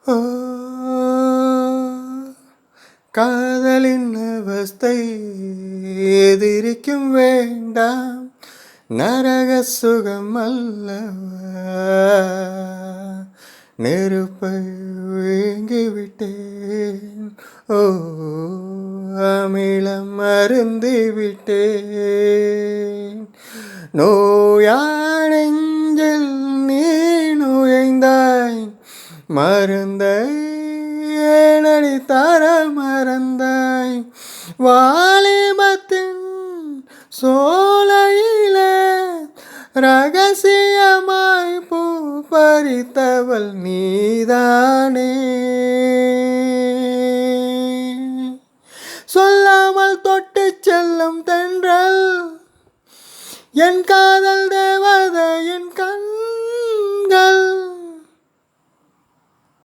ஓ, காதலின் அவஸ்தை எதிரிக்கும் வேண்டாம், நரக சுகம் அல்லவா, நெருப்பை விட்டேன். ஓ, அமிலம் மருந்தி விட்டேன். நோயானெஞ்சில் நீ நுழைந்தாய், மருந்தை ஏனடி தர மறந்தாய். வாலிபத்தின் சோலையிலே ரகசியமாய் பூ பறித்தவள் நீதானே. சொல்லாமல் தொட்டு செல்லும் தென்றல், என் காதல் தேவதை என் கண்